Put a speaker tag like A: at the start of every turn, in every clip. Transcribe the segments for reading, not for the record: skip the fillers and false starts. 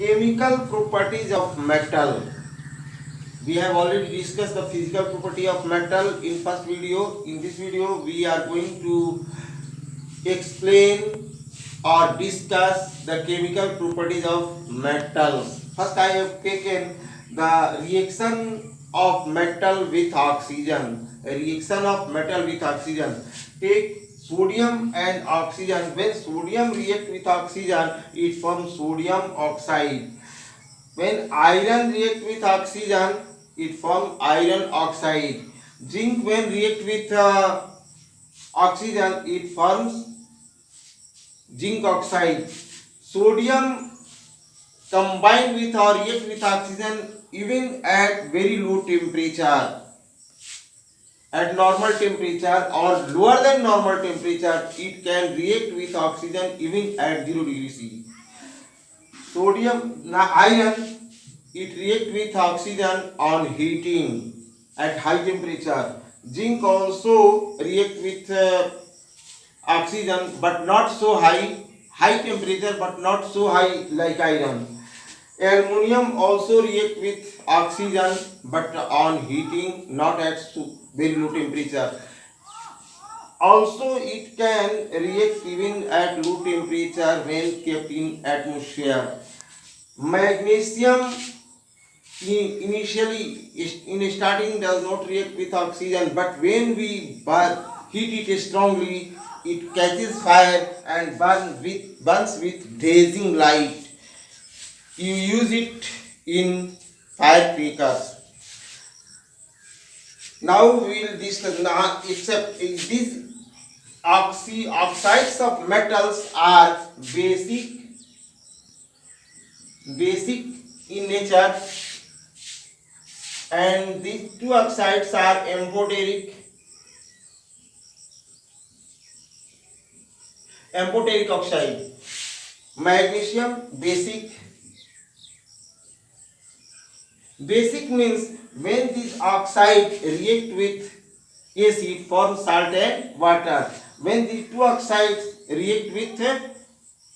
A: Chemical properties of metal. We have already discussed the physical property of metal in first video. In this video, we are going to explain or discuss the chemical properties of metals. First, I have taken the reaction of metal with oxygen. A reaction of metal with oxygen. Take sodium and oxygen. When sodium react with oxygen, it forms sodium oxide. When iron react with oxygen, it forms iron oxide. Zinc when react with oxygen, it forms zinc oxide. Sodium combined with or react with oxygen even at very low temperature. At normal temperature or lower than normal temperature, it can react with oxygen even at 0 degrees C. Iron, it react with oxygen on heating at high temperature. Zinc also react with oxygen but not so high temperature but not so high like iron. Aluminium also react with oxygen but on heating, not at very low temperature. Also, it can react even at low temperature when kept in atmosphere. Magnesium initially in starting does not react with oxygen, but when we heat it strongly, it catches fire and burns with blazing light. You use it in firecrackers. Now we will discuss now except these oxides of metals are basic in nature, and these two oxides are amphoteric oxide. Magnesium basic means when this oxide react with acid form salt and water. When these two oxides react with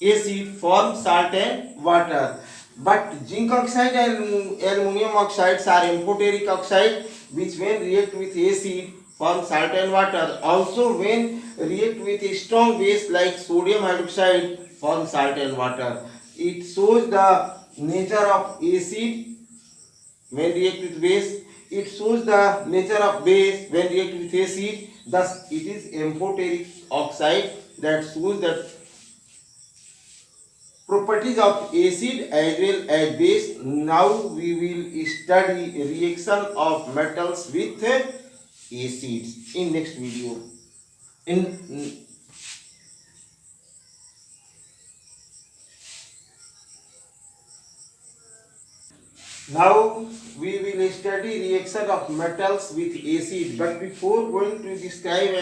A: acid form salt and water. But zinc oxide and aluminum oxides are amphoteric oxide, which when react with acid form salt and water. Also when react with a strong base like sodium hydroxide form salt and water. It shows the nature of acid when react with base. It shows the nature of base when react with acid. Thus it is amphoteric oxide that shows the properties of acid as well as base. Now we will study reaction of metals with acids in next video. In Now we will study reaction of metals with acid. But before going to describe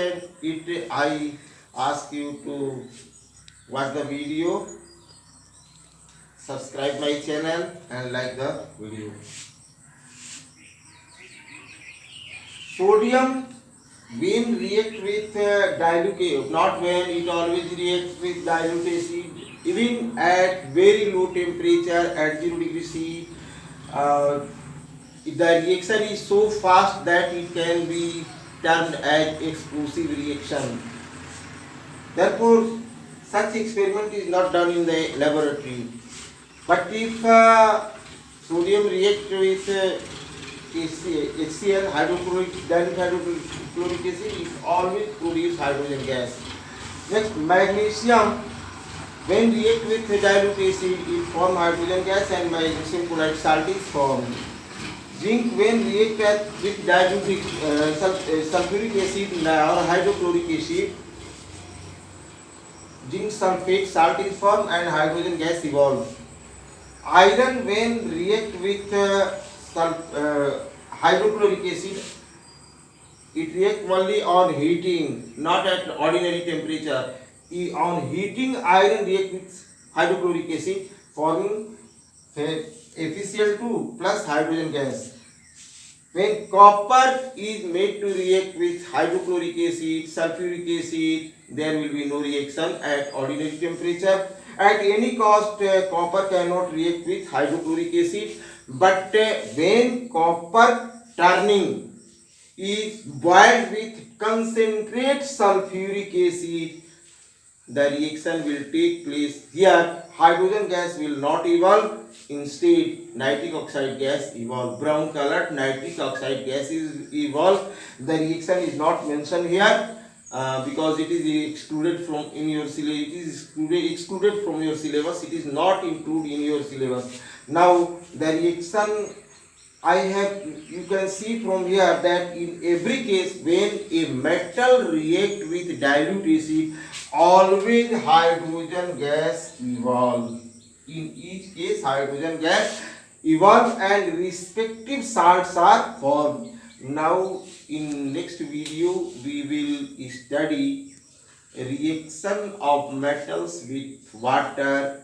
A: it, I ask you to watch the video, subscribe my channel and like the video. Sodium when react with dilute, not when, it always reacts with dilute acid even at very low temperature at 0 degree C. The reaction is so fast that it can be termed as explosive reaction. Therefore, such experiment is not done in the laboratory. But if sodium reacts with HCl, dilute hydrochloric acid, it always produces hydrogen gas. Next, magnesium, when react with dilute acid, it forms hydrogen gas and magnesium chloride salt is formed. Zinc, when react with dilute sulfuric acid or hydrochloric acid, zinc sulfate salt is formed and hydrogen gas evolves. Iron, when react with hydrochloric acid, it reacts only on heating, not at ordinary temperature. On heating, iron reacts with hydrochloric acid, forming FeCl2 plus hydrogen gas. When copper is made to react with hydrochloric acid, sulfuric acid, there will be no reaction at ordinary temperature. At any cost, copper cannot react with hydrochloric acid, but when copper turning is boiled with concentrate sulfuric acid, the reaction will take place. Here hydrogen gas will not evolve, instead nitric oxide gas evolve. Brown colored nitric oxide gas is evolved. The reaction is not mentioned here because it is excluded from in your syllabus. It is excluded from your syllabus. It is not included in your syllabus. Now the reaction I have, you can see from here that in every case when a metal react with dilute acid, always hydrogen gas evolve. In each case hydrogen gas evolve and respective salts are formed. Now in next video we will study reaction of metals with water